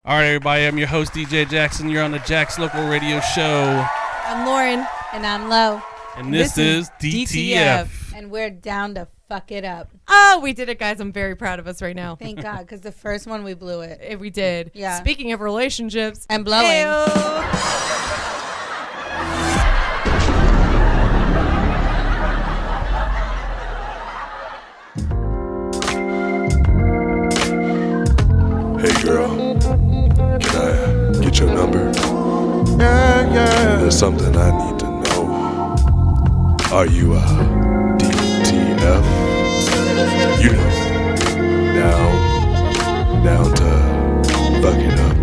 All right, everybody, I'm your host, DJ Jackson. You're on the Jax Local Radio Show. I'm Lauren. And I'm Lo. And this is DTF. And we're down to fuck it up. Oh, we did it, guys. I'm very proud of us right now. Thank God, because the first one we blew it. We did. Yeah. Speaking of relationships. And blowing. Hey girl, can I get your number? Yeah. There's something I need to know. Are you a DTF? You know, down to fuck it up.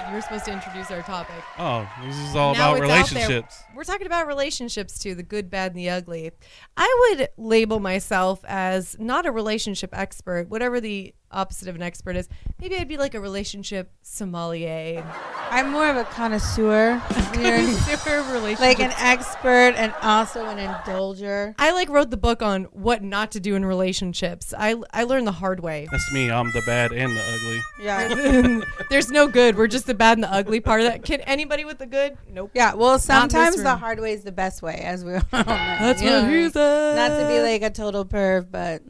You were supposed to introduce our topic. Oh, this is all Now about it's out there. relationships. We're talking about relationships too, the good, bad, and the ugly. I would label myself as not a relationship expert, whatever the opposite of an expert is. Maybe I'd be like a relationship sommelier. I'm more of a connoisseur. Relationship. Like an expert and also an indulger. I wrote the book on what not to do in relationships. I learned the hard way. That's me. I'm the bad and the ugly. Yeah. There's no good. We're just the bad and the ugly part of that. Can anybody with the good? Nope. Yeah, well, sometimes room. the hard way is the best way, as we all know. That's You know what he said. Not to be like a total perv, but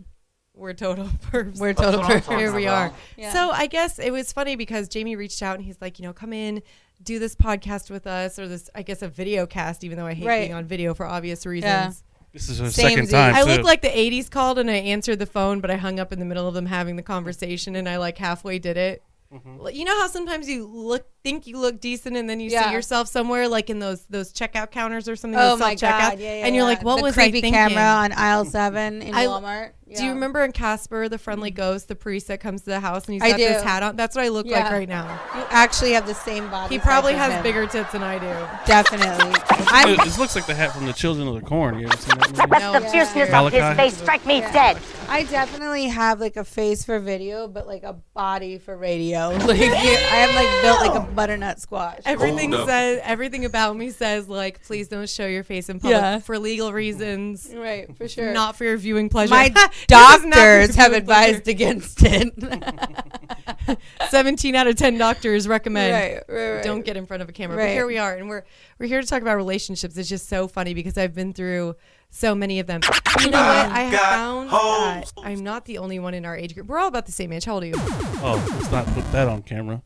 We're total pervs. we're total pervs. Here we are. Yeah. So I guess it was funny because Jamie reached out and he's like, come in, do this podcast with us, or this, I guess, a video cast, even though I hate being on video for obvious reasons. Yeah. This is her Same second Z. time, I too. looked like the 80s called and I answered the phone, but I hung up in the middle of them having the conversation and I halfway did it. Mm-hmm. You know how sometimes you think you look decent and then you see Yeah. yourself somewhere like in those checkout counters or something. Oh those my self-checkout, God. Yeah, and you're yeah. like, what the was creepy I thinking? camera on aisle 7 in Walmart. Do you remember in Casper, the friendly ghost, the priest that comes to the house and he's I got this do. hat on? That's what I look like Yeah. right now. You actually have the same body. He probably type as has him. bigger tits than I do. Definitely. This looks like the hat from the Children of the Corn. You ever seen that movie? No, The fierceness of his Malachi? face strike me dead. I definitely have a face for video, but a body for radio. I am built like a butternut squash. Everything about me says please don't show your face in public Yeah. for legal reasons. Right, for sure. Not for your viewing pleasure. My This is not for doctors have viewing advised against it. pleasure. 17 out of 10 doctors recommend right. don't get in front of a camera. But Right. here we are, and we're here to talk about relationships. It's just so funny because I've been through so many of them. You know what? I have found that I'm not the only one in our age group. We're all about the same age. How old are you? Oh, let's not put that on camera.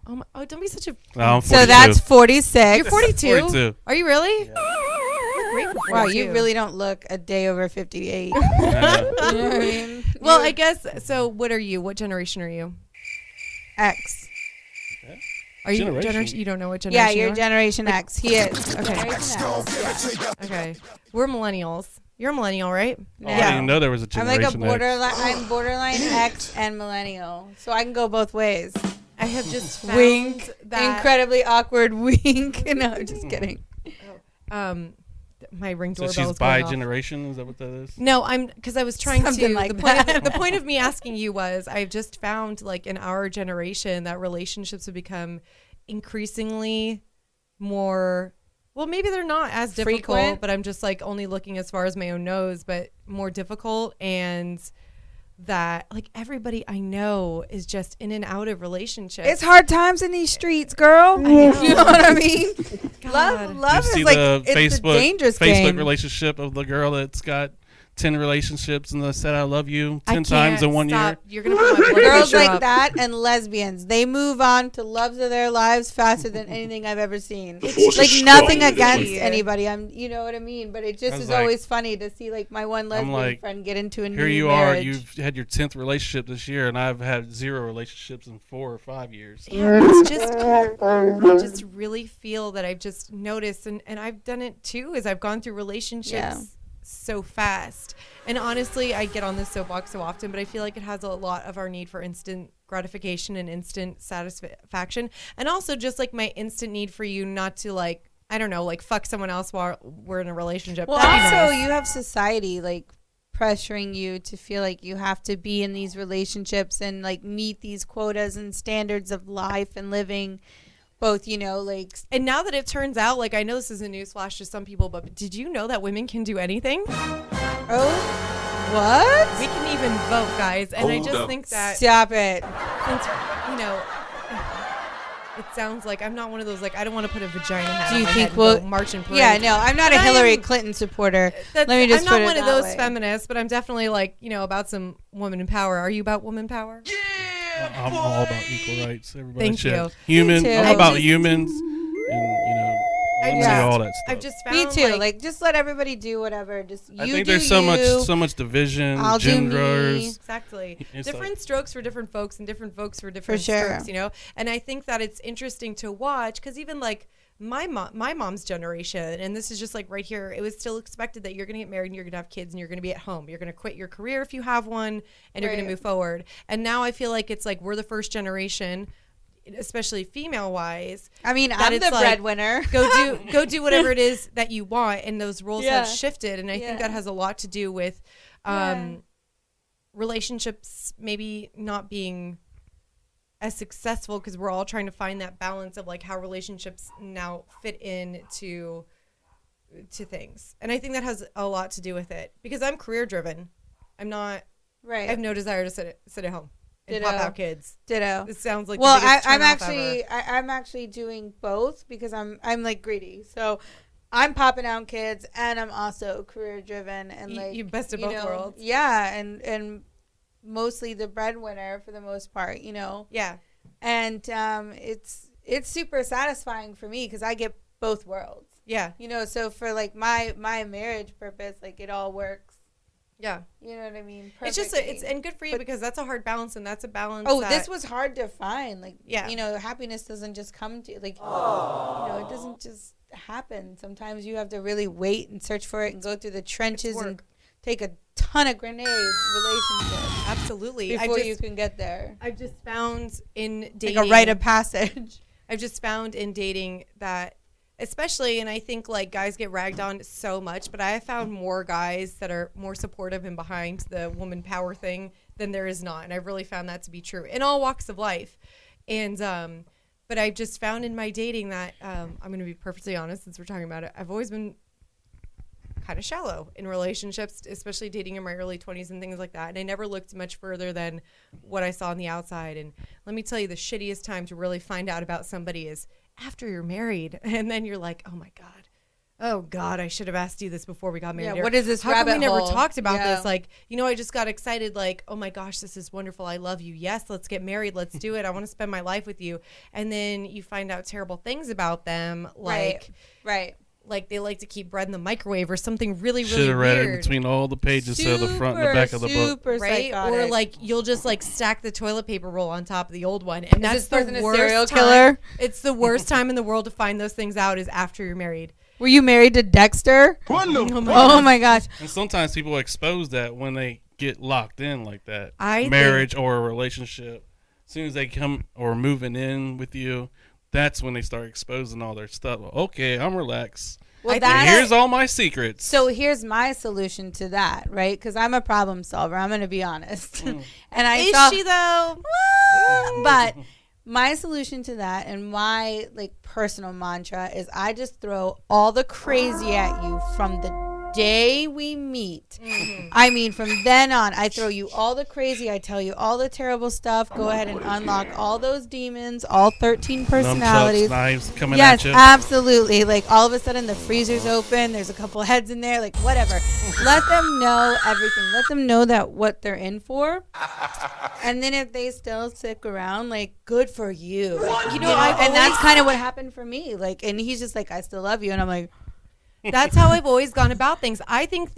Oh, don't be such a... No, I'm 42. So that's 46. You're 42? 42. Are you really? Wow, you really don't look a day over 58. Yeah. You know what I mean? Well, I guess, so what are you? What generation are you? X. Are you Generation? generation? You don't know what Yeah, generation you're you are? Generation X. He is. Okay. Generation X. Yeah. Okay. We're millennials. You're a millennial, right? Oh, I didn't even know there was a I'm generation like a borderline. X. I'm borderline X and millennial, so I can go both ways. I have just found Wink. that Incredibly awkward wink. No, just kidding. my ring So doorbell she's is going off. bi-generation? Is that what that is? No, because I was trying Something to. like The point of me asking you was, I've just found in our generation that relationships have become increasingly more. Well, maybe they're not as difficult, Frequent? but I'm just only looking as far as my own nose, but more difficult, and that everybody I know is just in and out of relationships. It's hard times in these streets, girl. You know what I mean? God. Love you see is the it's a dangerous Facebook game. relationship of the girl that's got 10 relationships and said I love you I 10 times in can't 1 year. stop. You're gonna put my blood Girls pressure like up. that and lesbians, they move on to loves of their lives faster than anything I've ever seen. Nothing against anybody. You know what I mean? But it just I was is like- always funny to see my one lesbian like, friend get into a new Here you marriage. are, you've had your 10th relationship this year, and I've had 0 relationships in 4 or 5 years. Yeah, it's just I just really feel that I've just noticed, and I've done it too, is I've gone through relationships so fast. And honestly, I get on this soapbox so often, but I feel like it has a lot of our need for instant gratification and instant satisfaction, and also just my instant need for you not to I don't know, fuck someone else while we're in a relationship. Well, That'd be also nice. you have society pressuring you to feel like you have to be in these relationships and meet these quotas and standards of life and living. Both, And now that it turns out, I know this is a newsflash to some people, but did you know that women can do anything? oh, What? We can even vote, guys. And I just think that Stop it. since, you know, it sounds like I'm not one of those, like, I don't want to put a vagina hat Do on you my think head and we'll- go march and parade. Yeah, no, I'm not But a I Hillary am- Clinton supporter. That's, Let me just I'm not put it one of that those way. feminists, but I'm definitely, like, you know, about some woman in power. Are you about woman power? I'm all about equal rights. Everybody Thank should. you. Human. Me too. I'm I about just- humans, and I wouldn't say Yeah. all that stuff. I've just found, Me too. Like, just let everybody do whatever. Just you I think do there's so you. much division, I'll do me. genders. Exactly. It's Different strokes for different folks and different folks for different sure. strokes, you know? And I think that it's interesting to watch because even like my mom's generation, and this is just like right here, it was still expected that you're going to get married and you're going to have kids and you're going to be at home. You're going to quit your career if you have one and you're going Right. to move forward. And now I feel like it's like we're the first generation, especially female wise. I mean, that I'm it's the like, breadwinner. go do whatever it is that you want, and those roles Yeah. have shifted, and I think Yeah. that has a lot to do with Yeah. relationships maybe not being as successful because we're all trying to find that balance of like how relationships now fit in to things, and I think that has a lot to do with it because I'm career driven. I'm not. Right. I have no desire to sit at home and pop Ditto. out kids. Ditto. This sounds like Well, the biggest I'm turnoff actually ever. I'm actually doing both because I'm like greedy. So I'm popping out kids and I'm also career driven and You best of both worlds. Yeah, and mostly the breadwinner for the most part, you know. Yeah. And it's super satisfying for me because I get both worlds. Yeah. You know, so for like my marriage purpose, like it all works. Yeah. You know what I mean? It's just Perfectly. it's and good for you But- because that's a hard balance and that's a balance. Oh, that, this was hard to find. Like, Yeah. you know, happiness doesn't just come to like, you know, it doesn't just happen. Sometimes you have to really wait and search for it and go through the trenches and take a ton of grenades relationships absolutely. before you can get there. I've just found in dating Like a rite of passage. I've just found in dating that especially, and I think like guys get ragged on so much, but I have found more guys that are more supportive and behind the woman power thing than there is not. And I've really found that to be true in all walks of life. And, but I've just found in my dating that, I'm going to be perfectly honest since we're talking about it. I've always been kind of shallow in relationships, especially dating in my early 20s and things like that. And I never looked much further than what I saw on the outside. And let me tell you, the shittiest time to really find out about somebody is after you're married. And then you're like, oh God, I should have asked you this before we got married. Yeah, Or, what is this how come rabbit we never hole? talked about Yeah. this? Like, you know, I just got excited. Like, oh my gosh, this is wonderful. I love you. Yes, let's get married. Let's do it. I want to spend my life with you. And then you find out terrible things about them. Like, Right. like they like to keep bread in the microwave or something really, really Should have read weird. it between all the pages, so the front and the back of the book. Super Right, psychotic. or like you'll just like stack the toilet paper roll on top of the old one, and that's this person the a worst serial time. killer? It's the worst time in the world to find those things out is after you're married. Were you married to Dexter? Oh my gosh. And sometimes people expose that when they get locked in like that, I marriage or a relationship. As soon as they come or moving in with you, that's when they start exposing all their stuff. Okay, I'm relaxed. Well, I think And that's here's all my secrets. so here's my solution to that, right? Because I'm a problem solver. I'm going to be honest. and I Is saw, she though? but my solution to that and my like personal mantra is I just throw all the crazy at you from the day we meet. I mean, from then on, I throw you all the crazy. I tell you all the terrible stuff. Go ahead and unlock all those demons, all 13 personalities. Nunchucks, knives coming Yes, at you. absolutely. Like all of a sudden the freezer's open. There's a couple heads in there. Like whatever. Let them know everything. Let them know that what they're in for. And then if they still stick around, like good for you. You know, I've and that's always- kind of what happened for me. Like, and he's just like, I still love you, and I'm like, That's how I've always gone about things. I think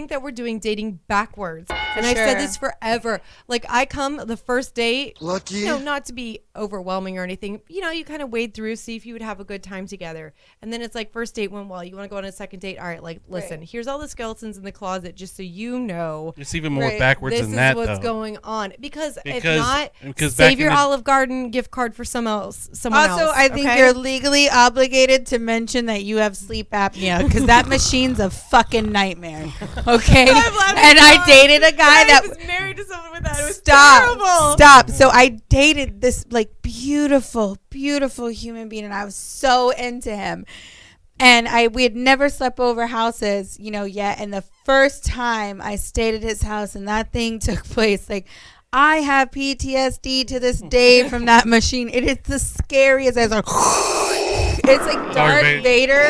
that we're doing dating backwards. And I've said sure. this forever. Like I come the first date, Lucky. you know, not to be overwhelming or anything. You know, you kind of wade through, see if you would have a good time together. And then it's like first date went well. You want to go on a second date? All right, like listen, here's all the skeletons in the closet just so you know It's even more Right. backwards this than is that, what's though. going on. Because if Because- not, because back save in your the- Olive Garden gift card for someone else. also, I think okay? you're legally obligated to mention that you have sleep apnea because that machine's a fucking nightmare. Okay, and I dated a guy that was married to someone with that. It was Stop. terrible. Stop. So I dated this like beautiful, beautiful human being and I was so into him. And we had never slept over houses, yet. And the first time I stayed at his house and that thing took place, like, I have PTSD to this day from that machine. It is the scariest. It's like Darth Vader,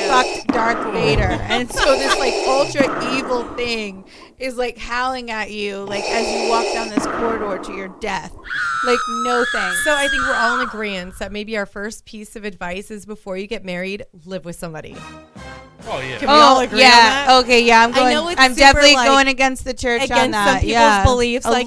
fucked Darth Vader. And so this like ultra evil thing is like howling at you, like as you walk down this corridor to your death. Like, no thanks. So I think we're all in agreement that maybe our first piece of advice is before you get married, live with somebody. Oh yeah. Can we all agree on that? Okay, yeah. I'm definitely like, going against the church against on that. Some people's beliefs, like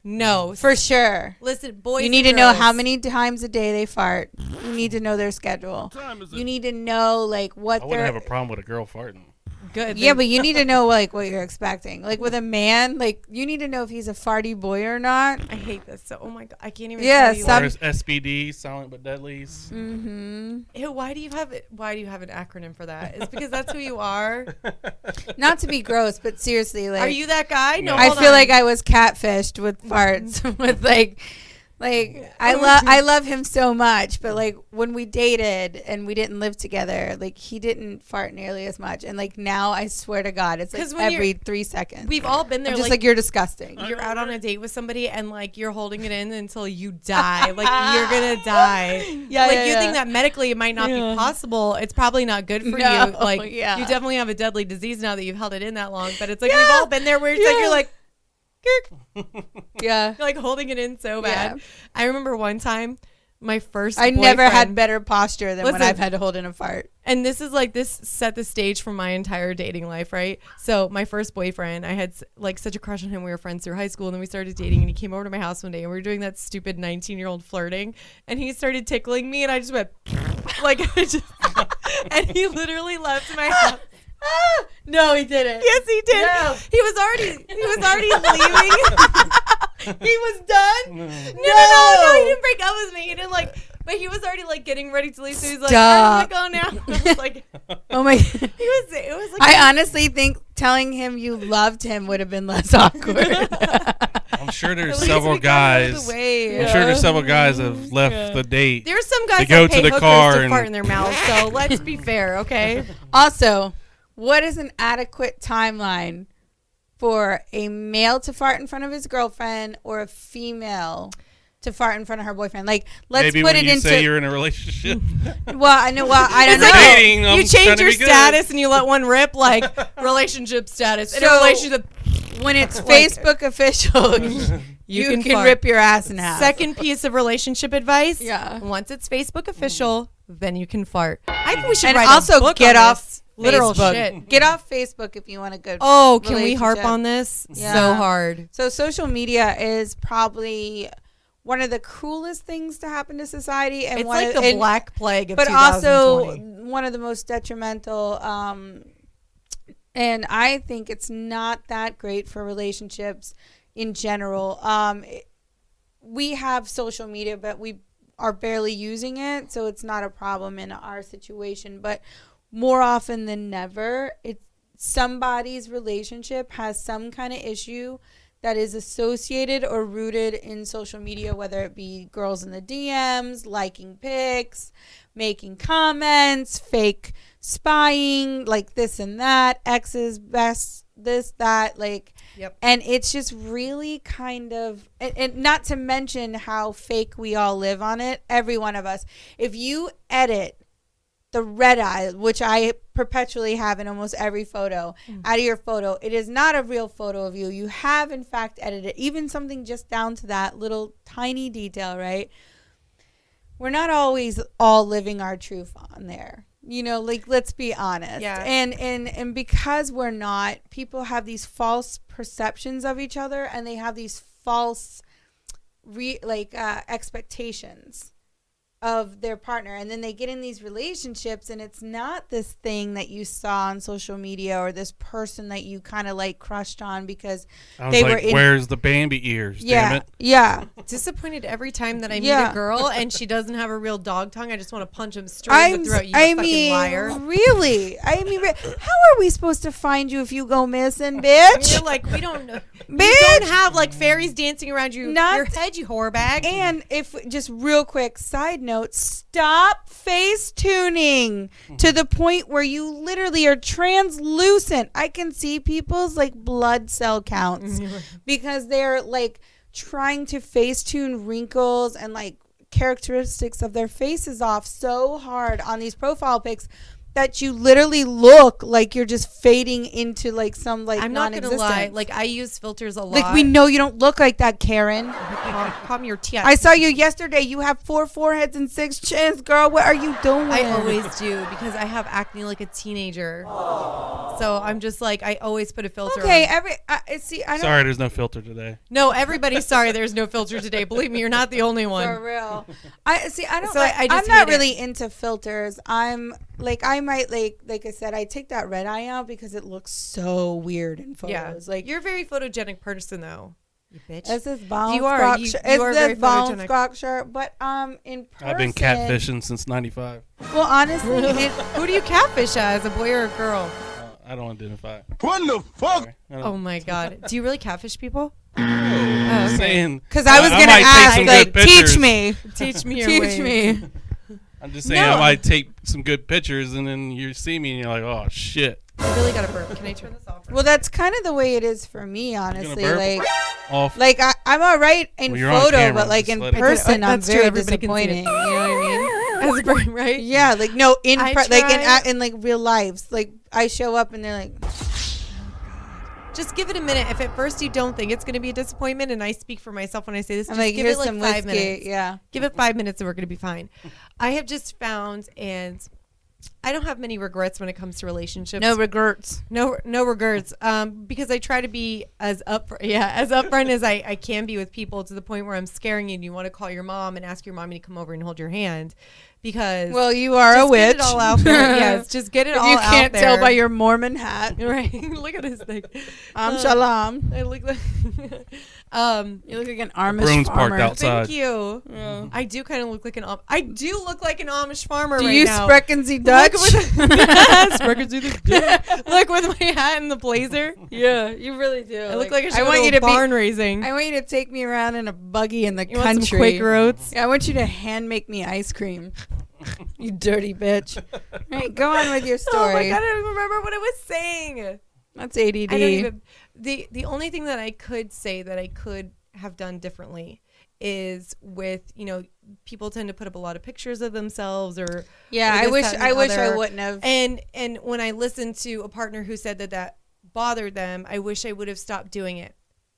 no, for sure. Listen, boys. You need to know how many times a day they fart. You need to know their schedule. You need to know like what. I wouldn't have a problem with a girl farting. Good. Yeah, but you need to know like what you're expecting. Like with a man, like you need to know if he's a farty boy or not. I hate this. So, oh my god, I can't even. tell you. Or SBD, silent but deadlies. Mm-hmm. Ew, why do you have it? Why do you have an acronym for that? It's because that's who you are. Not to be gross, but seriously, like, are you that guy? No, I feel like I was catfished with farts. With I love him so much, but like when we dated and we didn't live together, like he didn't fart nearly as much, and like now I swear to God, it's like every 3 seconds. We've all been there. I'm just like you're disgusting. You're out on a date with somebody and like you're holding it in until you die. Like you're gonna die. You think that medically it might not be possible. It's probably not good for you. Like you definitely have a deadly disease now that you've held it in that long. But it's like we've all been there where it's like you're like. Yeah, like holding it in so bad. I remember one time my first I never had better posture than when I've had to hold in a fart. And this is like this set the stage for my entire dating life, right? So my first boyfriend, I had like such a crush on him. We were friends through high school, and then we started dating, and he came over to my house one day, and we were doing that stupid 19-year-old flirting, and he started tickling me, and I just went like and he literally left my house. No, he didn't. Yes, he did. No. He was already leaving. He was done. No, he didn't break up with me. He didn't but he was already like getting ready to leave. So he's like, I'm gonna go now. I was like, oh my God. It was like I honestly think telling him you loved him would have been less awkward. I'm sure there's several guys. I'm sure there's several guys that have left the date. There's some guys to go that pay to the hookers car to fart in their mouth. So let's be fair, okay? Also, what is an adequate timeline for a male to fart in front of his girlfriend or a female to fart in front of her boyfriend? Like, let's maybe put when it you into. say you're in a relationship. I don't know. Dating, you change your status and you let one rip, like relationship status. In a relationship, when it's Facebook official, you can rip your ass in half. Second piece of relationship advice. Yeah. Once it's Facebook official, then you can fart. I think we should and write also a book get on off this. Literal Facebook. shit. Get off Facebook if you want a good. Oh, can we harp on this? Yeah. So hard. So social media is probably one of the cruelest things to happen to society, and it's like the Black Plague of but 2020. also one of the most detrimental. And I think it's not that great for relationships in general. We have social media, but we are barely using it, so it's not a problem in our situation. But more often than never, it's somebody's relationship has some kind of issue that is associated or rooted in social media, whether it be girls in the DMs, liking pics, making comments, fake spying, like this and that, exes, best, this, that, like, yep. And it's just really kind of, and not to mention how fake we all live on it, every one of us. If you edit the red eye, which I perpetually have in almost every photo, out of your photo, it is not a real photo of you. You have, in fact, edited even something just down to that little tiny detail, right? We're not always all living our truth on there. Like, let's be honest. Yeah. And because we're not, people have these false perceptions of each other, and they have these false expectations of their partner, and then they get in these relationships, and it's not this thing that you saw on social media or this person that you kind of like crushed on because they were in. Where's the Bambi ears? Yeah, damn it. yeah. Disappointed every time that I meet a girl and she doesn't have a real dog tongue. I just want to punch him straight in the throat. You fucking liar. Really? I mean, how are we supposed to find you if you go missing, bitch? You're like, we don't know. Bitch. We don't have like fairies dancing around your head, you whore bag. And if just real quick side note, stop face tuning to the point where you literally are translucent. I can see people's like blood cell counts because they're like trying to face tune wrinkles and like characteristics of their faces off so hard on these profile pics that you literally look like you're just fading into like some like I'm not gonna non-existence. lie, like I use filters a lot. Like we know you don't look like that, Karen. Calm your tit. I saw you yesterday. You have 4 foreheads and 6 chins, girl. What are you doing? I always do because I have acne like a teenager. So I'm just like I always put a filter Okay, on. see. I don't. Sorry, there's no filter today. No, everybo's sorry there's no filter today. Believe me, you're not the only one. For real. I see. I don't. So I just I'm not hate it. really into filters. I'm like I might like I said. I take that red eye out because it looks so weird in photos. Yeah, Like you're a very photogenic person though. You bitch. it's this Von You are. Sprock You shirt. are It's very this Von photogenic. Sprock shirt. But in person, I've been catfishing since '95. Well, honestly, Who do you catfish as, a boy or a girl? I don't identify. What the fuck? Sorry. I don't- Oh my god. Do you really catfish people? I'm just okay. saying. because I was I gonna might take ask, some like, good teach pictures. me, Teach me your teach ways. me. I'm just saying No. I might take some good pictures and then you see me and you're like, oh shit. I really gotta burp. Can I turn this off? Well, that's kind of the way it is for me, honestly. burp? Like. Off. Like I'm all right in Well, you're on photo, camera, but like just in let it go. person, I'm That's true, very everybody can see it. disappointing. You know what I mean? As a burp, right? Yeah, like no in I like try- in like real lives. Like I show up and they're like, Just give it a minute. If at first you don't think it's going to be a disappointment, and I speak for myself when I say this, I'm just like, give here's it like some 5 whiskey. minutes. Yeah. Give it 5 minutes and we're going to be fine. I have just found, and I don't have many regrets when it comes to relationships. No regrets. No regrets. Because I try to be as upfront as I can be with people, to the point where I'm scaring you and you want to call your mom and ask your mommy to come over and hold your hand, because Well, you are a just witch. get it all out there. Yes, just get it If all you out can't there. tell by your Mormon hat. right. Look at his thing. Shalom. I look like You look like an Amish Broom's farmer. parked outside. thank you. Yeah. I do kind of look like an I do look like an Amish farmer Do right you now. sprechen Sie Dutch? Look with my hat and the blazer. Yeah, you really do. I look like I should want you to barn raising. I want you to take me around in a buggy in the You want some country. Quaker Oats? Yeah, I want you to hand make me ice cream. You dirty bitch. All right, go on with your story. Oh my god, I don't even remember what I was saying. That's ADD. I don't even. The only thing that I could say that I could have done differently is with, people tend to put up a lot of pictures of themselves, or Yeah, or I this, wish that, and I the wish I other. wouldn't have. And when I listened to a partner who said that bothered them, I wish I would have stopped doing it.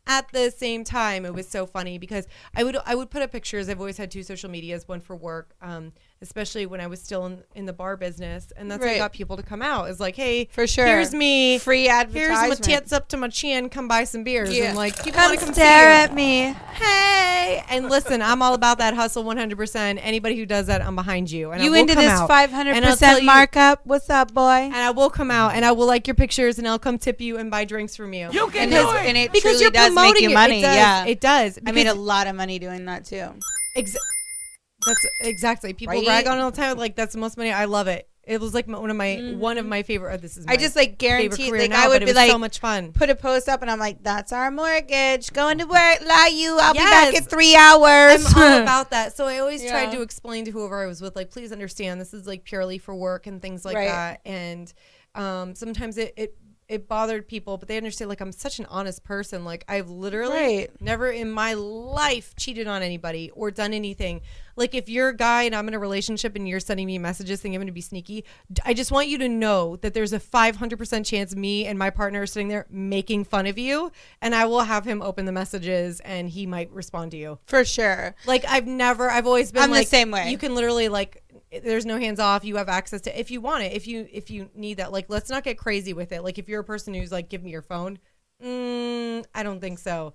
At the same time, it was so funny because I would put up pictures. I've always had 2 social medias, one for work, especially when I was still in the bar business, and that's how I Right. got people to come out. It's like, hey, For sure. here's me, Free here's advertisement. my tits up to my chin. Come buy some beers. Yeah. And like, people Come want to come stare see at me. you. Hey, and listen, I'm all about that hustle 100%. Anybody who does that, I'm behind you. And You I will into come this out. And I'll tell 500% you- markup? What's up, boy? And I will come out and I will like your pictures and I'll come tip you and buy drinks from you. You can Because, do it. and it Because truly you're does make promoting you it. money. It does. Yeah, It does. I made a Because lot of money doing that too. that's exactly. People Right? rag on it all the time. Like, that's the most money. I love it. It was like one of my favorite. This is my I just like favorite guarantee, career like now, I but would it be was like, so much fun. put a post up, and I'm like, that's our mortgage. Going to work, lie you. I'll be Yes. back in 3 hours. I'm all about that. So I always tried Yeah. to explain to whoever I was with, like, please understand, this is like purely for work and things like Right. that. And sometimes it bothered people, but they understand, like, I'm such an honest person. Like, I've literally Right. never in my life cheated on anybody or done anything. Like, if you're a guy and I'm in a relationship and you're sending me messages thinking I'm going to be sneaky, I just want you to know that there's a 500% chance me and my partner are sitting there making fun of you, and I will have him open the messages and he might respond to you. For sure. Like, I've always been I'm the like, same way. You can literally, like, there's no hands off. You have access to, if you want it, if you need that. Like, let's not get crazy with it. Like, if you're a person who's like, give me your phone, I don't think so.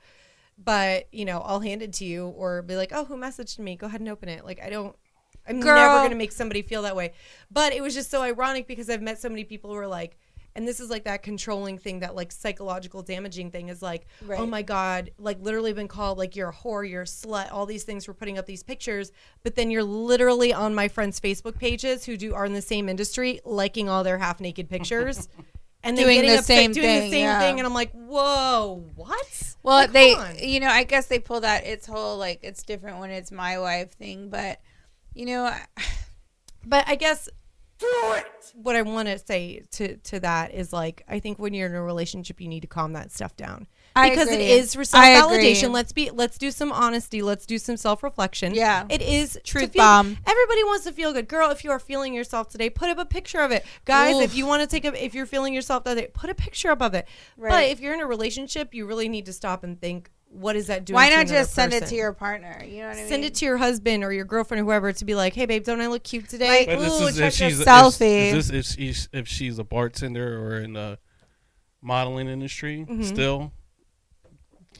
But, I'll hand it to you, or be like, oh, who messaged me? Go ahead and open it. Like, I'm Girl. never going to make somebody feel that way. But it was just so ironic because I've met so many people who are like, and this is like that controlling thing, that like psychological damaging thing is like, Right. oh my God, like literally been called like you're a whore, you're a slut, all these things for putting up these pictures. But then you're literally on my friends' Facebook pages who are in the same industry, liking all their half naked pictures. And then Doing getting the upset, same doing the thing, same yeah. thing. And I'm like, whoa, what? Well, Like, come on. I guess they pull that, it's whole, like, it's different when it's my wife thing, but You know, but I guess what I want to say to that is like, I think when you're in a relationship, you need to calm that stuff down. Because it is for self-validation. Let's do some honesty. Let's do some self-reflection. Yeah. It is truth bomb. Everybody wants to feel good. Girl, if you are feeling yourself today, put up a picture of it. Guys, if you want to if you're feeling yourself today, put a picture up of it. Right. But if you're in a relationship, you really need to stop and think, what is that doing? Why not just send it to your partner? You know what I mean? Send it to your husband or your girlfriend or whoever to be like, hey, babe, don't I look cute today? But Ooh, this is check a selfie. Is this if she's a bartender or in the modeling industry still?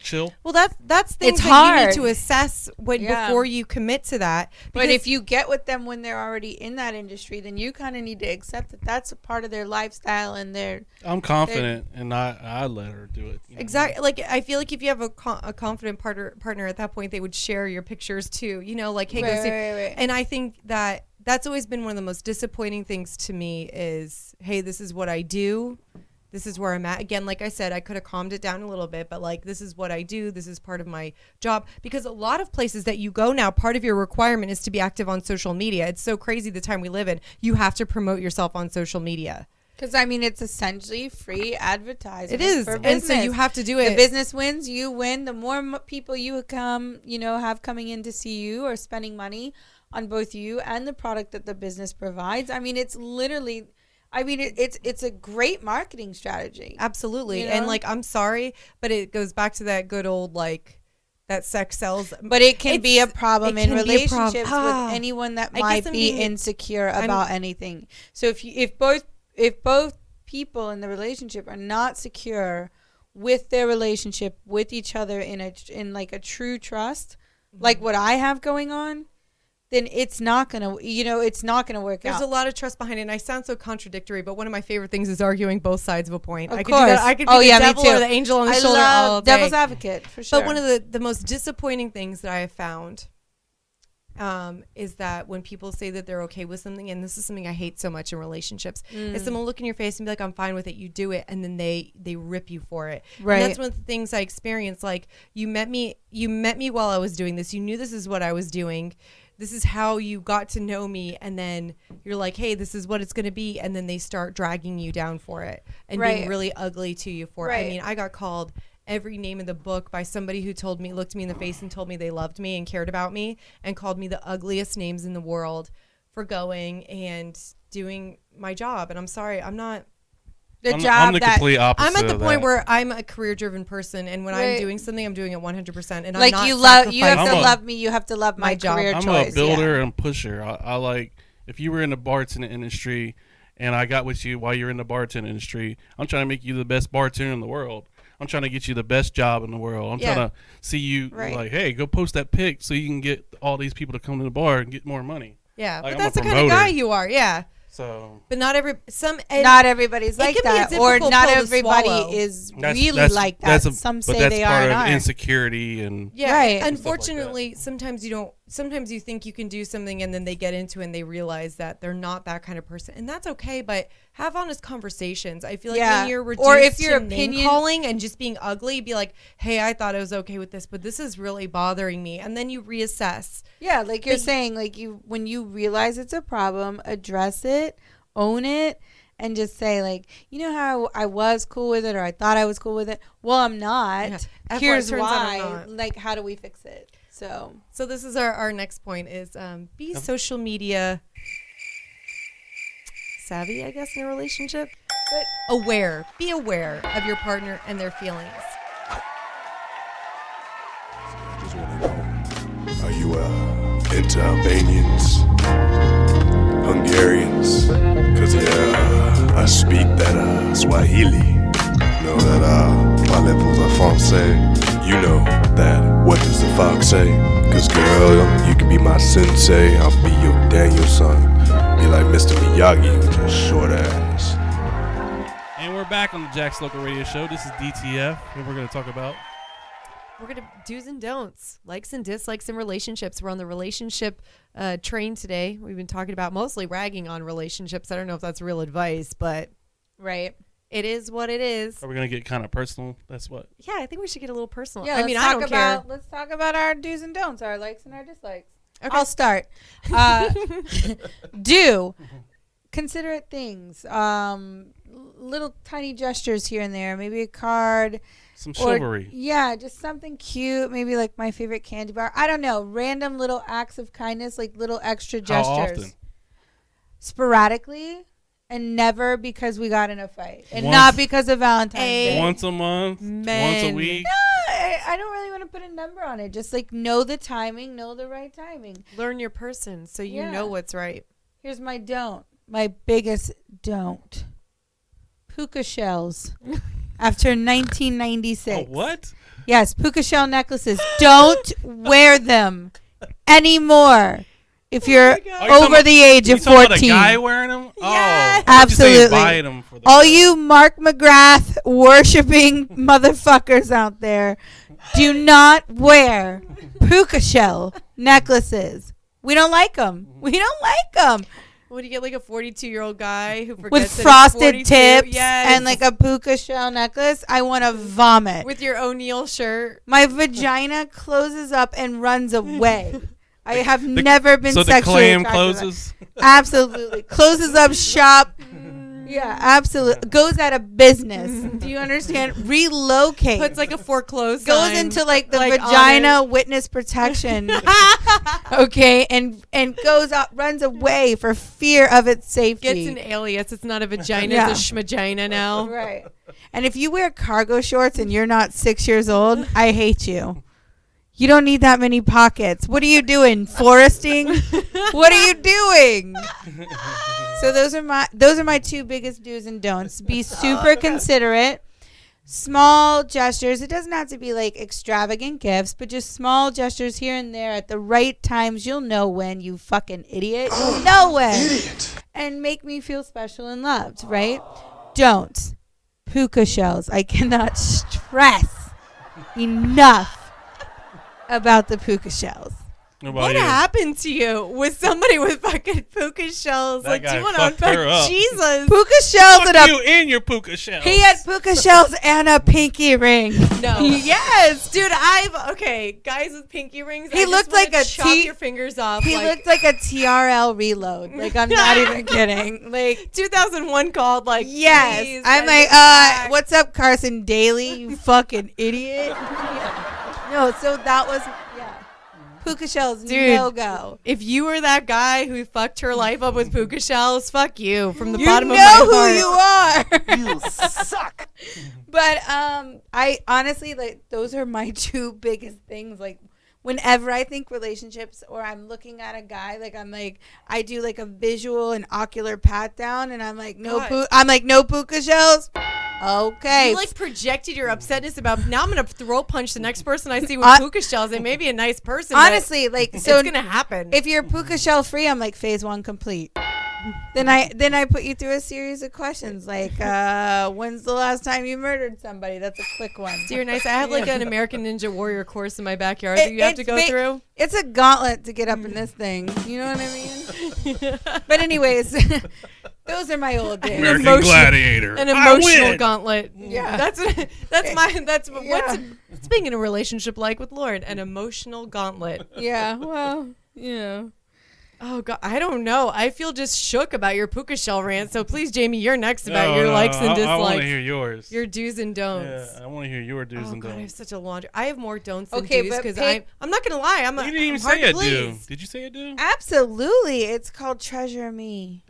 Chill. Well, that's things it's that hard. you need to assess before you commit to that. But if you get with them when they're already in that industry, then you kind of need to accept that that's a part of their lifestyle and their. I'm confident, and I let her do it. Exactly. Like I feel like if you have a confident partner at that point, they would share your pictures too. You know, like hey, go see. Right. And I think that's always been one of the most disappointing things to me is, hey, this is what I do. This is where I'm at. Again, like I said, I could have calmed it down a little bit, but like, this is what I do. This is part of my job. Because a lot of places that you go now, part of your requirement is to be active on social media. It's so crazy the time we live in. You have to promote yourself on social media. Because, I mean, it's essentially free advertising. It is. And so you have to do it. The business wins, you win. The more people you have coming in to see you or spending money on both you and the product that the business provides. I mean, it's literally... it's a great marketing strategy. Absolutely. You know? And like, I'm sorry, but it goes back to that good old, like, that sex sells. But it can be a problem in relationships with anyone that might be insecure about anything. So if both people in the relationship are not secure with their relationship with each other in like a true trust, like what I have going on, then it's not gonna work out. There's a lot of trust behind it, and I sound so contradictory, but one of my favorite things is arguing both sides of a point. Of course. I could be the devil or the angel on the shoulder all day. Devil's advocate, for sure. But one of the most disappointing things that I have found is that when people say that they're okay with something, and this is something I hate so much in relelships, is someone look in your face and be like, I'm fine with it, you do it, and then they rip you for it. Right. And that's one of the things I experienced. Like, you met me while I was doing this. You knew this is what I was doing. This is how you got to know me, and then you're like, hey, this is what it's going to be, and then they start dragging you down for it and being really ugly to you for it. I mean, I got called every name in the book by somebody who looked me in the face and told me they loved me and cared about me, and called me the ugliest names in the world for going and doing my job. And I'm sorry, I'm not... I'm the complete opposite. I'm at the point where I'm a career-driven person, and when I'm doing something, I'm doing it 100%. And like, I'm not you have to love me. You have to love my job. Career I'm a builder and pusher. I like, if you were in the bartending industry, and I got with you while you're in the bartending industry, I'm trying to make you the best bartender in the world. I'm trying to get you the best job in the world. I'm trying to see you like, hey, go post that pic so you can get all these people to come to the bar and get more money. Yeah, like, but that's the kind of guy you are. Yeah. So, but not everybody's like that, or not everybody is really like that. Some say they are. But that's part of insecurity, and unfortunately, like sometimes you don't. Sometimes you think you can do something, and then they get into it and they realize that they're not that kind of person, and that's okay. But have honest conversations. I feel like when you're reduced or if you're name calling and just being ugly, be like, hey, I thought I was okay with this, but this is really bothering me, and then you reassess. Yeah, like you're saying, like when you realize it's a problem, address it, own it, and just say, like, you know how I was cool with it, or I thought I was cool with it. Well, I'm not. Yeah. Here's why. Like, how do we fix it? So this is our next point is be social media savvy, I guess, in a relationship, but be aware of your partner and their feelings. Just want to know, are you into Albanians, Hungarians? Cause I speak that Swahili. Know that parlez-vous français? You know that. What does the fox say? Cause girl, you can be my sensei. I'll be your Daniel-san. Be like Mr. Miyagi with your short ass. And we're back on the Jax Local Radio Show. This is DTF, and we're going to talk about... We're going to do's and don'ts, likes and dislikes in relationships. We're on the relationship train today. We've been talking about mostly ragging on relationships. I don't know if that's real advice, but... Right. It is what it is. Are we going to get kind of personal? That's what. Yeah, I think we should get a little personal. Yeah, I mean, I don't care. Let's talk about our do's and don'ts, our likes and our dislikes. Okay. I'll start. Do considerate things, little tiny gestures here and there, maybe a card, Some or chivalry. yeah, just something cute, maybe like my favorite candy bar. I don't know, random little acts of kindness, like little extra How gestures. often? Sporadically, and never because we got in a fight, and Once- not because of Valentine's Day. Once a month, once a Men. week. No, I don't really want to put a number on it. Just like know the timing, know the right timing. Learn your person so you Yeah. know what's right. Here's my don't. My biggest don't. Puka shells. After 1996. Oh, what? Yes, puka shell necklaces. Don't wear them anymore if you're Are you talking over the age You of talking about 14. a guy wearing them? Yes. Oh, I thought you said Absolutely. buying them for the All girl. you Mark McGrath worshiping motherfuckers out there, do not wear puka shell necklaces. We don't like them. We don't like them. What do you get, like a 42-year-old guy who forgets With that he's frosted 42? tips Yes. and like a puka shell necklace, I want to vomit. with your O'Neill shirt. My vagina closes up and runs away. I have never been So the sexually clam attracted to that. closes? Absolutely. Closes up shop. Yeah, absolutely. Goes out of business. Do you understand? Relocate. Puts like a foreclosed Goes sign, into like the like, vagina on witness protection. Okay, and goes up, runs away for fear of its safety. Gets an alias. It's not a vagina. Yeah. It's a schmagina now. Right. And if you wear cargo shorts and you're not 6 years old, I hate you. You don't need that many pockets. What are you doing? Foresting? What are you doing? So those are my two biggest do's and don'ts. Be super considerate. Small gestures. It doesn't have to be like extravagant gifts, but just small gestures here and there at the right times. You'll know when, you fucking idiot. You'll know when. And make me feel special and loved, right? Don't. Puka shells. I cannot stress enough about the puka shells. What happened to you with somebody with fucking puka shells? That Like, do guy you want fucked to her up. unpack Jesus? Puka shells and Fuck a you in your puka shell. he had puka shells and a pinky ring. No. Yes. Dude, okay, guys with pinky rings. He I just looked wanna like a chop T- your fingers off. He like, looked like a TRL reload. Like, I'm not even kidding. Like, 2001 called. Like, yes. please, I'm send like, it back. what's up, Carson Daly? You fucking idiot. No, so that was, yeah. Puka shells, Dude. no go. If you were that guy who fucked her life up with puka shells, fuck you from the You bottom know of my who heart. you are. You suck. But I honestly, like, those are my two biggest things. Like, whenever I think relationships or I'm looking at a guy, like, I'm like, I do like a visual and ocular pat down, and I'm like, no puka shells. Okay. You like projected your upsetness about. Now I'm gonna throat punch the next person I see with puka shells. They may be a nice person. Honestly, like, but so it's gonna happen. if you're puka shell free, I'm like, phase 1 complete. Then I put you through a series of questions like, when's the last time you murdered somebody? That's a quick one. So you're nice. I have like an American Ninja Warrior course in my backyard that you have to go through. It's a gauntlet to get up in this thing. You know what I mean? But anyways, those are my old days. American Gladiator. An I emotional win. gauntlet. Yeah. That's Yeah. what's being in a relationship like with Lord. An emotional gauntlet. Yeah. Well, yeah. Oh God, I don't know. I feel just shook about your puka shell rant. So please, Jamie, you're next about No, your no, likes and I want dislikes. to hear yours. Your do's and don'ts. Yeah, I want to hear your do's Oh and God, I have don'ts. such a laundry. I have more don'ts than Okay, do's but because pay- I'm not gonna lie. You didn't even I'm hard say to a do. please. Did you say a do? Absolutely. It's called Treasure Me.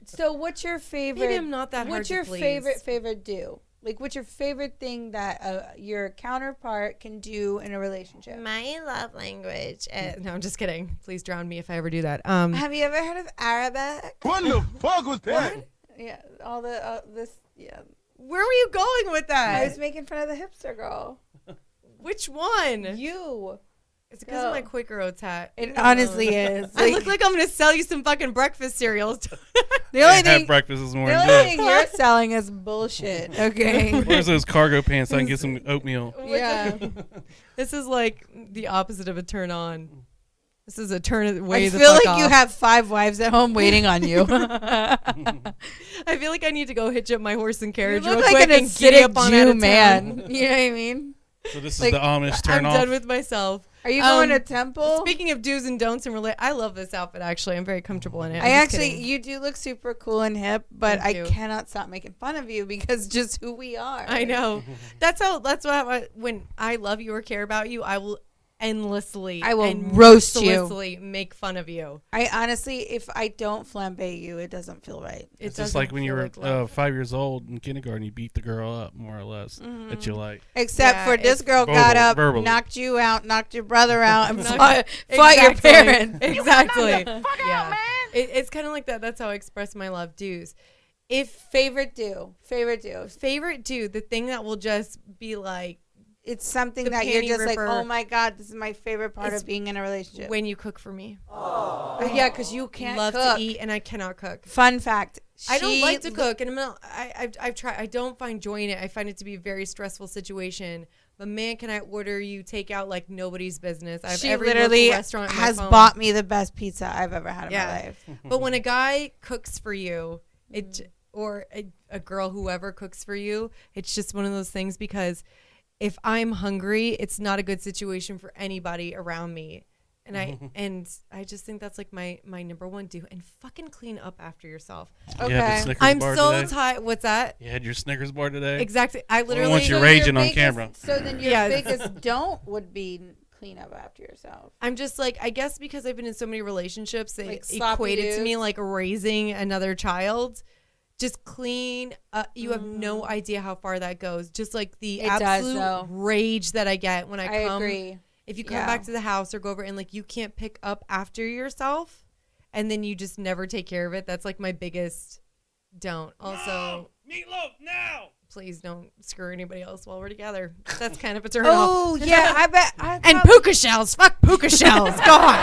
So what's your favorite? Maybe I'm not that hard What's to your please. favorite do? Like, what's your favorite thing that your counterpart can do in a relationship? My love language. No, I'm just kidding. Please drown me if I ever do that. Have you ever heard of Arabic? What the fuck was that? Yeah, all the this. Yeah, where were you going with I that? was making fun of the hipster girl. Which one? You. It's because of my Quaker Oats hat. It honestly is. I look like I'm gonna sell you some fucking breakfast cereals. The only I had thing. breakfast this The morning. only Good. thing you're selling is bullshit. Okay. Where's those cargo pants so I can get some oatmeal? Yeah. This is like the opposite of a turn on. This is a turn away I the feel fuck like you off. have 5 wives at home waiting on you. I feel like I need to go hitch up my horse and You carriage look real like quick an and giddy acidic up on out Jew of man. town. You know what I mean? So this is Like, the Amish turn I'm off. done with myself. Are you going to temple? Speaking of do's and don'ts and I love this outfit. Actually, I'm very comfortable in it. You do look super cool and hip, but I cannot stop making fun of you because just who we are. I know. That's when I love you or care about you, I will endlessly. I will roast you. Make fun of you. I honestly, if I don't flambe you, it doesn't feel right. It's just like when you were 5 years old in kindergarten, you beat the girl up more or less that you like. Except for this girl got up, verbally. knocked you out, knocked your brother out, and fought your parents. Exactly. Yeah. It's kind of like that. That's how I express my love. Do's. If favorite do, the thing that will just be like. It's something that you're just like, oh my God, this is my favorite part of being in a relationship. When you cook for me. Oh. Yeah, because you can't love cook. to eat and I cannot cook. Fun fact. I don't like to cook, and I've tried. I don't find joy in it. I find it to be a very stressful situation. But man, can I order you takeout like nobody's business? I have every literally restaurant has bought me the best pizza I've ever had in my life. But when a guy cooks for you, or a girl, whoever cooks for you, it's just one of those things because if I'm hungry, it's not a good situation for anybody around me. And I just think that's like my number one do. And fucking clean up after yourself. Okay. I'm so tired. What's that? You had your Snickers bar today? Exactly. I literally want you raging on camera. So then your biggest don't would be clean up after yourself. I'm just like, I guess because I've been in so many relationships, it like equated to me like raising another child. Just clean up. You have no idea how far that goes. Just like the absolute rage that I get when I come. Agree. If you come back to the house or go over and like you can't pick up after yourself and then you just never take care of it. That's like my biggest don't. Also, meatloaf now. Please don't screw anybody else while we're together. That's kind of a turn off. Oh, yeah. I bet. And puka shells. Fuck puka shells. Go on.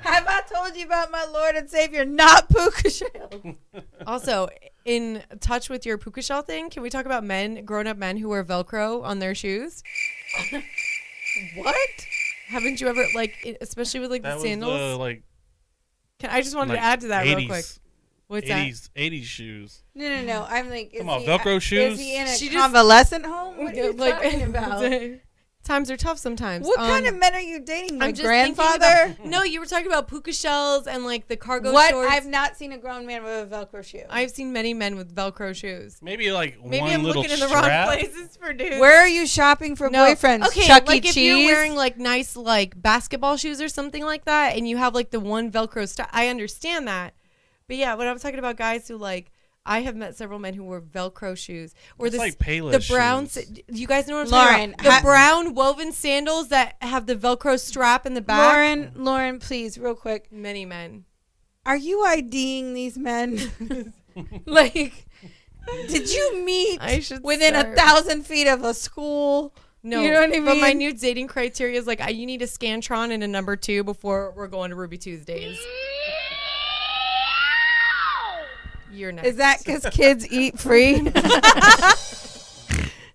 Have I told you about my Lord and Savior, not puka shells? Also, in touch with your puka shell thing, can we talk about grown-up men who wear Velcro on their shoes? What? Haven't you ever, like, especially with, like, the sandals? I just wanted to add to that 80s, real quick. What's 80s shoes. No. I'm like, come on, Velcro shoes? Is he in a convalescent home? What are you talking about? Times are tough sometimes. What kind of men are you dating? My grandfather? No, you were talking about puka shells and like the cargo shorts. I've not seen a grown man with a Velcro shoe. I've seen many men with Velcro shoes. Maybe like maybe one I'm little looking in strap. the wrong places for dudes. Where are you shopping for boyfriends? Okay, Chuck like E. if Cheese? you're wearing like nice like basketball shoes or something like that, and you have like the one Velcro strap, I understand that. But yeah, when I'm talking about guys who like. I have met several men who wear Velcro shoes, or like Payless the brown. shoes. You guys know what I'm talking about? The brown woven sandals that have the Velcro strap in the back. Lauren, please, real quick. Many men. Are you IDing these men? Like, did you meet within 1,000 feet of a school? No, you know what I mean? But my new dating criteria is like, you need a Scantron and a number 2 before we're going to Ruby Tuesdays. You're next. Is that because kids eat free?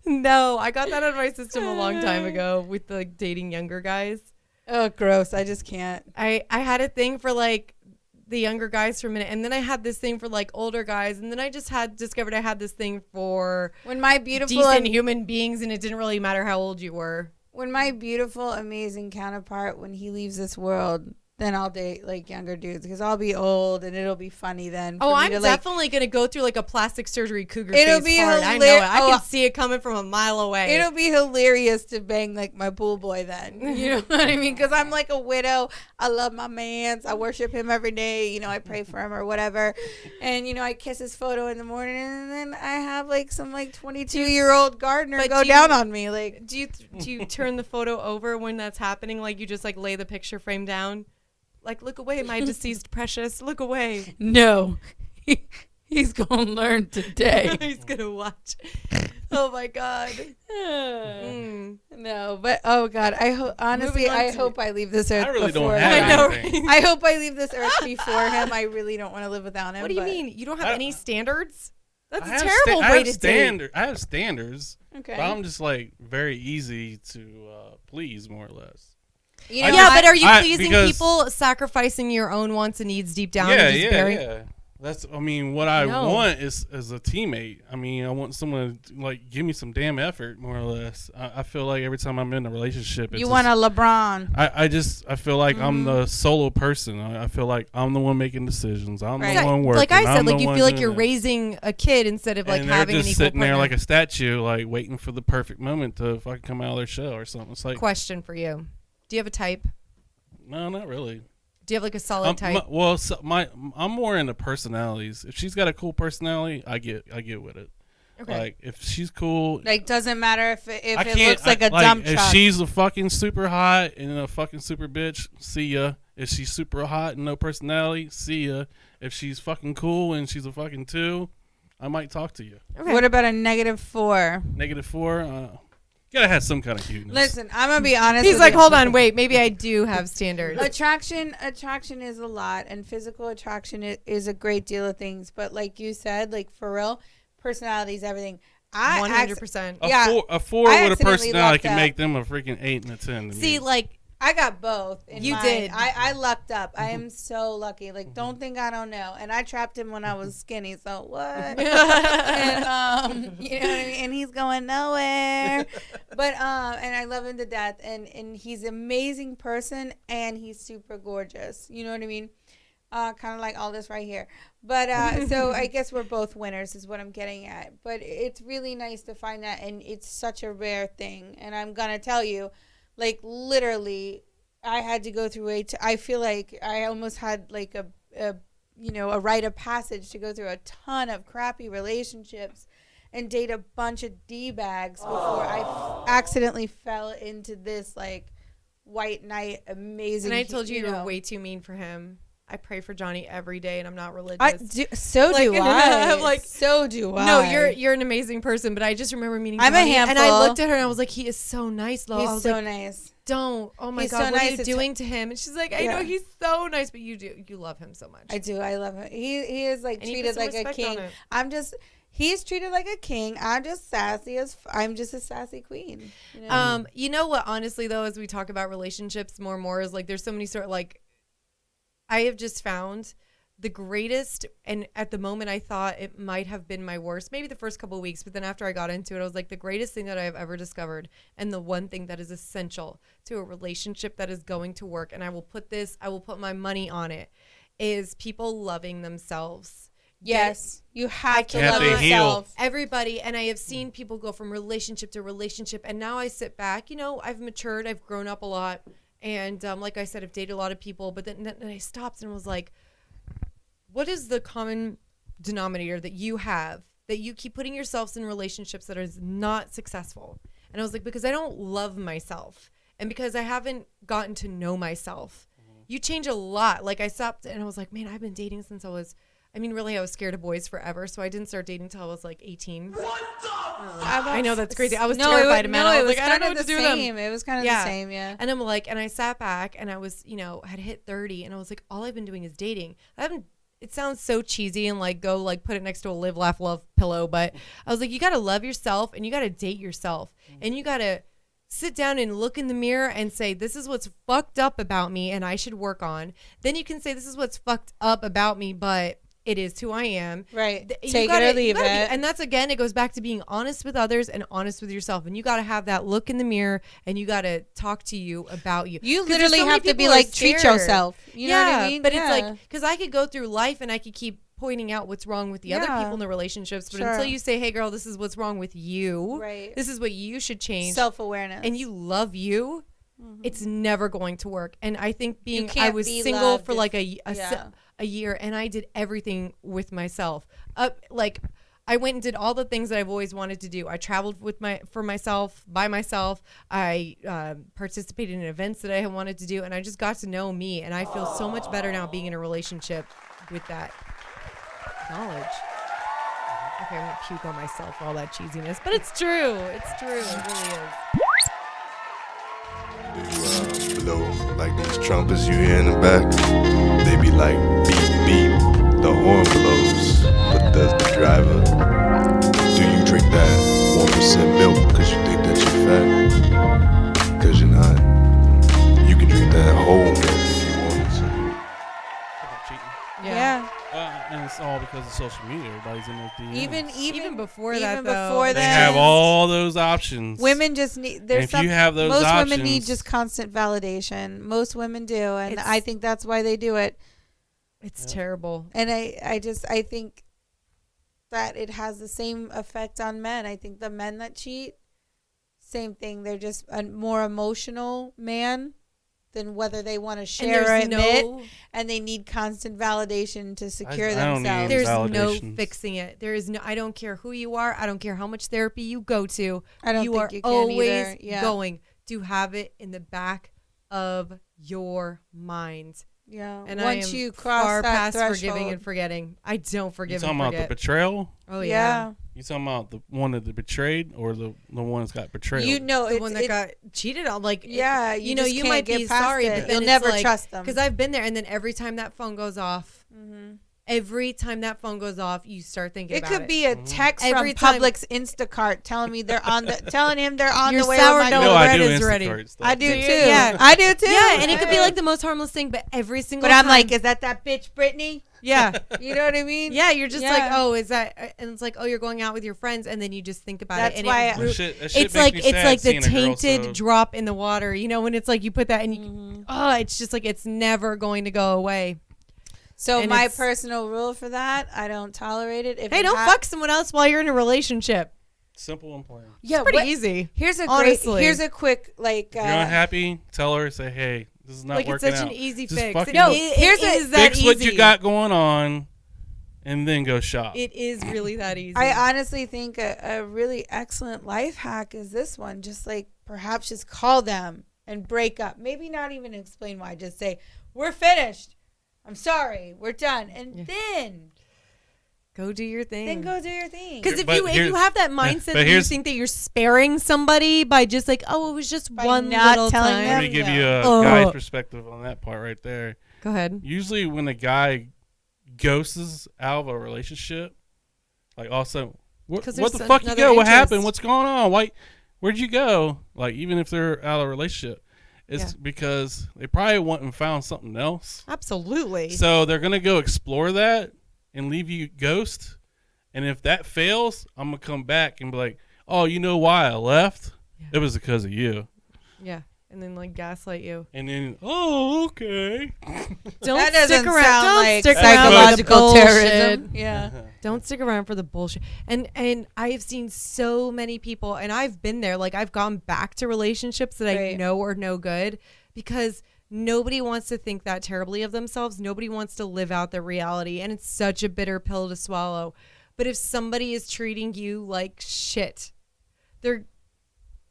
No, I got that out of my system a long time ago with like dating younger guys. Oh, gross. I just can't. I had a thing for like the younger guys for a minute, and then I had this thing for like older guys, and then I just discovered I had this thing for when my beautiful decent human beings, and it didn't really matter how old you were. When my beautiful, amazing counterpart, when he leaves this world, then I'll date like younger dudes because I'll be old and it'll be funny then. Oh, I'm definitely gonna go through like a plastic surgery cougar it'll phase be hard. I know it. I can see it coming from a mile away. It'll be hilarious to bang like my pool boy then. You know what I mean? Because I'm like a widow. I love my mans. I worship him every day. You know, I pray for him or whatever. And you know, I kiss his photo in the morning, and then I have like some like 22-year-old gardener go down on me. Like, do you turn the photo over when that's happening? Like you just like lay the picture frame down? Like, look away, my deceased precious. Look away. No. He's going to learn today. He's going to watch. Oh, my God. No, but, oh, God. Honestly, I hope I leave this earth really before don't have anything. I hope I leave this earth before him. I really don't want to live without him. What do you mean? You don't have any standards? That's a terrible way to date. I have standards. Okay. But I'm just, like, very easy to please, more or less. You know, but are you pleasing people, sacrificing your own wants and needs deep down? Yeah. That's, I mean, what I No. want is a teammate. I mean, I want someone to, like, give me some damn effort, more or less. I feel like every time I'm in a relationship, it's You want a LeBron. I feel like I'm the solo person. I feel like I'm the one making decisions. I'm Right. the one working. Like I said, I'm the like you one feel like doing you're it. raising a kid instead of like and they're having an just equal sitting there partner. like a statue, like waiting for the perfect moment to fucking come out of their shell or something. It's like, Question for you: do you have a type? no, not really. Do you have like a solid type? I'm more into personalities. If she's got a cool personality, I get with it. Okay. Like if she's cool, Like, doesn't matter if I it can't, looks like a like, dump if truck. she's a fucking super hot and a fucking super bitch, see ya. If she's super hot and no personality, see ya. If she's fucking cool and she's a fucking 2, I might talk to you. Okay. What about a -4? -4, gotta have some kind of cuteness. Listen, I'm gonna be honest. He's with like, you. hold on, wait, maybe I do have standards. Attraction is a lot, and physical attraction is a great deal of things. But like you said, like for real, personality is everything. 100%. A four I with a accidentally personality lucked can out. make them a freaking 8 and a 10. to See, me. like I got both. You did. I lucked up. I am so lucky. Like, don't think I don't know. And I trapped him when I was skinny. So what? and, you know what I mean? And he's going nowhere. But and I love him to death. And he's an amazing person. And he's super gorgeous. You know what I mean? Kind of like all this right here. But so I guess we're both winners is what I'm getting at. But it's really nice to find that. And it's such a rare thing. And I'm going to tell you, like, literally, I had to go through I feel like I almost had like a rite of passage to go through a ton of crappy relationships and date a bunch of D-bags before I accidentally fell into this like white knight amazing. and I told you know. were way too mean for him. I pray for Johnny every day, and I'm not religious. So Like, do I. like, so do I. No, you're an amazing person, but I just remember meeting I'm a Johnny, and I handful. looked at her and I was like, he is so nice, though. I He's was so like, nice. don't. Oh my He's God, so what nice. are you It's- doing to him? And she's like, I Yeah. know he's so nice, but you love him so much. I do. I love him. He is like And he treated put some like a respect king. on it. He's treated like a king. I'm just a sassy queen. You know? You know what? Honestly, though, as we talk about relationships more and more, is like there's so many sort of like I have just found the greatest, and at the moment I thought it might have been my worst, maybe the first couple of weeks, but then after I got into it, I was like, the greatest thing that I have ever discovered, and the one thing that is essential to a relationship that is going to work, and I will put my money on it, is people loving themselves. Yes, you have to Have love to heal. yourself. Everybody, and I have seen people go from relationship to relationship, and now I sit back, I've matured, I've grown up a lot, and like I said, I've dated a lot of people, but then I stopped and was like, what is the common denominator that you have that you keep putting yourselves in relationships that is not successful? And I was like, because I don't love myself, and because I haven't gotten to know myself. You change a lot. Like I stopped and I was like, man, I've been dating since I was scared of boys forever, so I didn't start dating until I was like 18. I know that's crazy. I was terrified of men. I was like, I don't know what to do with them. It was kind of the same, yeah. And I'm like, and I sat back and I was, had hit 30, and I was like, all I've been doing is dating. It sounds so cheesy and like go like put it next to a live, laugh, love pillow, but I was like, you got to love yourself and you got to date yourself, and you got to sit down and look in the mirror and say, this is what's fucked up about me and I should work on. Then you can say, this is what's fucked up about me, but it is who I am. Right. You Take gotta- it or you leave gotta be- it. and that's, again, it goes back to being honest with others and honest with yourself. And you got to have that look in the mirror, and you got to talk to you about you. You 'Cause there's literally so many have to be people who are like, treat scared. yourself. You know what I mean? But Yeah. it's like, because I could go through life and I could keep pointing out what's wrong with the other Yeah. people in the relationships. But Sure. until you say, hey, girl, this is what's wrong with you. Right. This is what you should change. Self-awareness. And you love you. It's never going to work. And I think I can't was be single loved for like if- a year, and I did everything with myself. Like I went and did all the things that I've always wanted to do. I traveled by myself. I participated in events that I had wanted to do, and I just got to know me. And I feel so much better now being in a relationship with that knowledge. Okay, I'm gonna puke on myself for all that cheesiness, but it's true. It's true. It really is. Do you blow like these trumpets you hear in the back? They be like beep beep, the horn blows. But does the driver? Do you drink that 1% milk cause you think that you're fat? Cause you're not. You can drink that whole milk if you want to. About cheating. yeah. And it's all all because of social media. Everybody's in their DMs. Even before even that, though, before they that, have all those options. women just need. And if you have those most options, women need just constant validation. Most women do, and I think that's why they do it. It's terrible. And I think that it has the same effect on men. I think the men that cheat, same thing. They're just a more emotional man than whether they want to share or admit, and they need constant validation to secure themselves. There's no fixing it. There is no. I don't care who you are. I don't care how much therapy you go to. I don't you think are you can always either. going to have it in the back of your mind. Yeah. And once I am you cross far that past threshold, forgiving and forgetting. I don't forgive you and talking forget. about the betrayal? Oh yeah. You talking about the one that betrayed or the one that's got betrayed? You know, the one that got cheated on. Like, yeah, you know, you might be sorry, but you'll never trust them. Because I've been there, and then every time that phone goes off, every time that phone goes off, you start thinking about it. It could be a text Every from time- Publix Instacart telling me they're on the telling him they're on Your the way. sourdough with my bread I do is ready. Instacart stuff. I do too. Yeah. I do too. Yeah, and it could be like the most harmless thing, but every single But time. I'm like, is that bitch Brittany? Yeah. You know what I mean? Yeah, you're just Yeah. like, oh, is that? And it's like, oh, you're going out with your friends, and then you just think about That's it. And why it, That shit makes like me it's sad like the seeing a girl tainted so- drop in the water. You know, when it's like you put that and you, oh, it's just like it's never going to go away. So And my it's- personal rule for that, I don't tolerate it. If Hey, it don't fuck someone else while you're in a relationship. Simple and plain. Yeah, It's pretty what- easy. Here's a honestly. here's a quick like. If you're unhappy, tell her, say, hey, this is not Like it's working such out. an easy Just fix. fucking No, here's it a- is that fix easy. what you got going on, and then go shop. It is really that easy. I honestly think a really excellent life hack is this one. Just like perhaps just call them and break up. Maybe not even explain why. Just say, we're finished. I'm sorry. We're done. And then go do your thing. go do your thing. Because if But you have that mindset that you think that you're sparing somebody by just like, oh, it was just By one not little telling time. Let me give you a Oh. guy's perspective on that part right there. Go ahead. Usually when a guy ghosts out of a relationship, like also, what 'Cause the there's fuck you another go? What interest. happened? What's going on? Why? Where'd you go? Like even if they're out of a relationship, it's because they probably went and found something else. Absolutely. So they're gonna go explore that and leave you ghost. And if that fails, I'm gonna come back and be like, "Oh, you know why I left? It was because of you." Yeah. And then like gaslight you. And then, oh, okay. Don't That doesn't stick around. sound Don't like stick around for the psychological bullshit. terrorism. Yeah. Don't stick around for the bullshit. And I've seen so many people, and I've been there. Like I've gone back to relationships that I Right. know are no good because nobody wants to think that terribly of themselves. Nobody wants to live out their reality, and it's such a bitter pill to swallow. But if somebody is treating you like shit,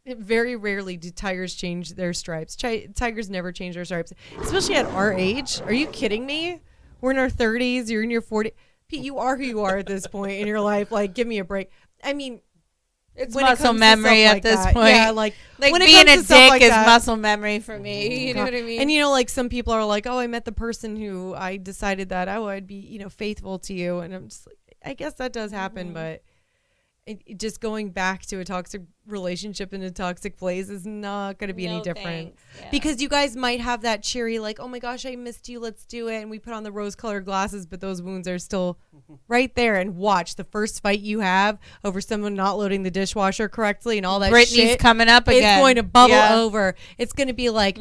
very rarely do tigers change their stripes. Tigers never change their stripes, especially at our age. Are you kidding me? We're in our 30s. You're in your 40s. Pete, you are who you are at this point in your life. Like, give me a break. I mean, It's when it muscle comes to memory stuff at like this that, point. yeah, like when it being comes a to stuff dick like is that. muscle memory for me. You know what I mean? And you know, like some people are like, "Oh, I met the person who I decided that I would be, faithful to you," and I'm just like, I guess that does happen, but it just going back to a toxic relationship in a toxic place is not going to be any different. Because you guys might have that cheery, like, "Oh my gosh, I missed you, let's do it," and we put on the rose-colored glasses, but those wounds are still right there. And watch the first fight you have over someone not loading the dishwasher correctly and all that Brittany's shit. coming up again. It's going to bubble Yeah. over. It's going to be like,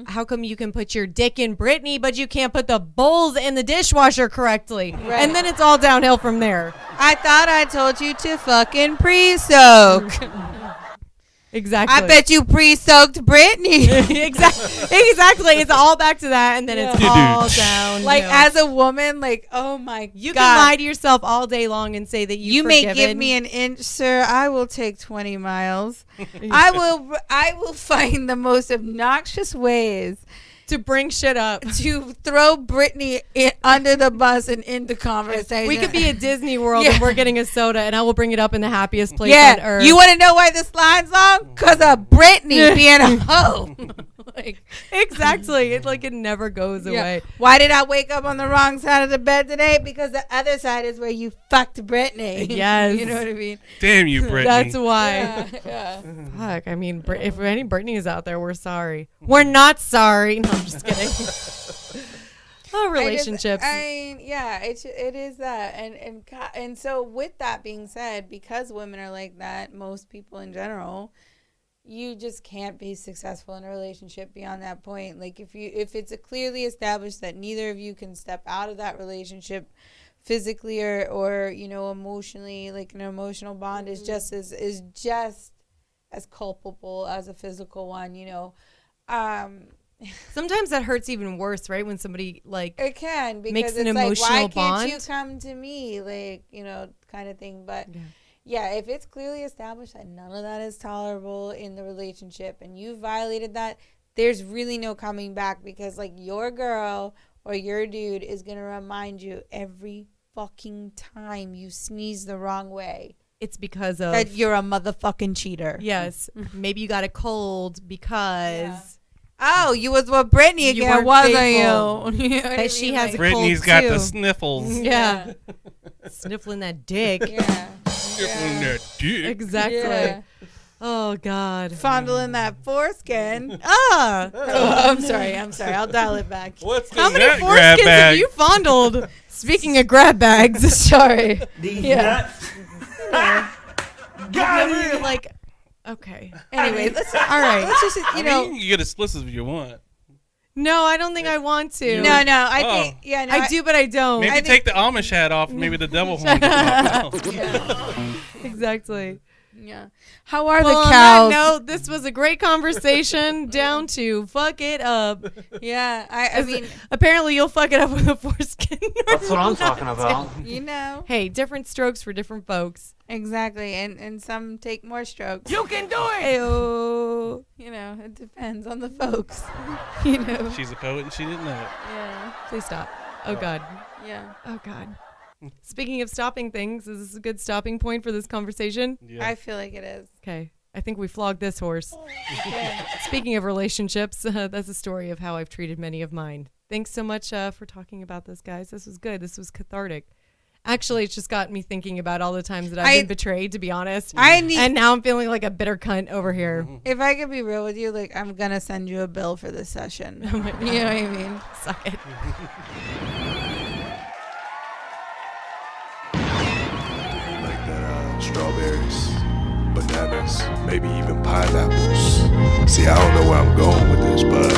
how come you can put your dick in Brittany, but you can't put the bowls in the dishwasher correctly? Right. And then it's all downhill from there. I thought I told you to fucking pre-soak. Exactly. I bet you pre-soaked Brittany. Exactly. It's all back to that, and then it's all down. Like as a woman, like, oh my you God. can lie to yourself all day long and say that You forgiven. may give me an inch, sir. I will take 20 miles. I will find the most obnoxious ways to bring shit up. to throw Brittany under the bus and into conversation. We could be at Disney World and we're getting a soda, and I will bring it up in the happiest place on earth. You want to know why this line's long? Because of Brittany being a hoe. Like, exactly. It's like it never goes away. Why did I wake up on the wrong side of the bed today? Because the other side is where you fucked Brittany. Yes. You know what I mean? Damn you, Brittany. That's why. Yeah. Fuck. I mean, if any Brittany is out there, we're sorry. We're not sorry. No, I'm just kidding. Oh, relationships. It is that, and so with that being said, because women are like that, most people in general, you just can't be successful in a relationship beyond that point. Like if it's clearly established that neither of you can step out of that relationship physically or emotionally, like an emotional bond is just as culpable as a physical one. Sometimes that hurts even worse, right? When somebody it can, because makes an it's emotional like, why bond. can't you come to me, kind of thing. But yeah, if it's clearly established that none of that is tolerable in the relationship and you violated that, there's really no coming back, because like your girl or your dude is gonna remind you every fucking time you sneeze the wrong way. It's because of that you're a motherfucking cheater. Yes. Maybe you got a cold because... Yeah. Oh, you was with Brittany You again, weren't wasn't faithful. you? You know what I She mean? has a Brittany's cold got too. the sniffles. Yeah. Sniffling that dick. Yeah. Sniffling that dick. Exactly. Yeah. Oh, God. Fondling that foreskin. Oh, I'm sorry. I'll dial it back. What's How in many that grab foreskins have bag? you fondled? Speaking of grab bags. Sorry. These Yeah. nuts. Never, like, okay. Anyway, let's All right. let's just I mean, you can get explicit if you want. No, I don't think I want to. No, I Oh. think I do, but I don't. Maybe I take the Amish hat off. Maybe the devil horns. Exactly. Yeah. How are Well, the on cows? that note, this was a great conversation down to fuck it up. Yeah, I mean, Apparently, you'll fuck it up with a foreskin. That's what I'm talking about. Hey, different strokes for different folks. Exactly, and some take more strokes. You can do it. Ayo. It depends on the folks. She's a poet and she didn't know it. Yeah, Please stop. Oh, God. yeah. Oh, God. Speaking of stopping things, is this a good stopping point for this conversation? Yeah. I feel like it is. Okay. I think we flogged this horse. Yeah. Speaking of relationships, that's a story of how I've treated many of mine. Thanks so much for talking about this, guys. This was good. This was cathartic. Actually, it's just got me thinking about all the times that I've been betrayed, to be honest. And now I'm feeling like a bitter cunt over here. If I could be real with you, like, I'm gonna send you a bill for this session. You know what I mean? Suck it. Like that, strawberries, bananas, maybe even pineapples. See, I don't know where I'm going with this, but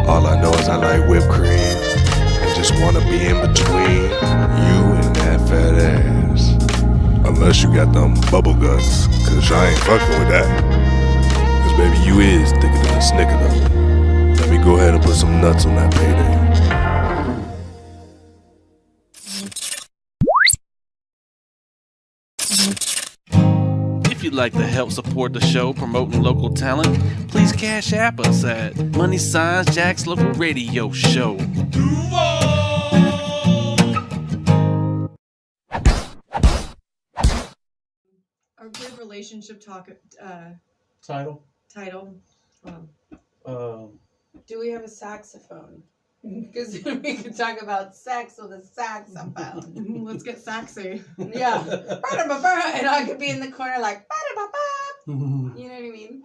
all I know is I like whipped cream and just wanna be in between you and that fat ass. Unless you got them bubble guts, cause I ain't fucking with that. Cause baby, you is thicker than a snicker though. Let me go ahead and put some nuts on that payday. If you'd like to help support the show promoting local talent, please cash app us at $Jax Local Radio Show. Our good relationship talk Title? title. Do we have a saxophone? Because we could talk about sex with a saxophone. Let's get sexy. Yeah. And I could be in the corner like, you know what I mean?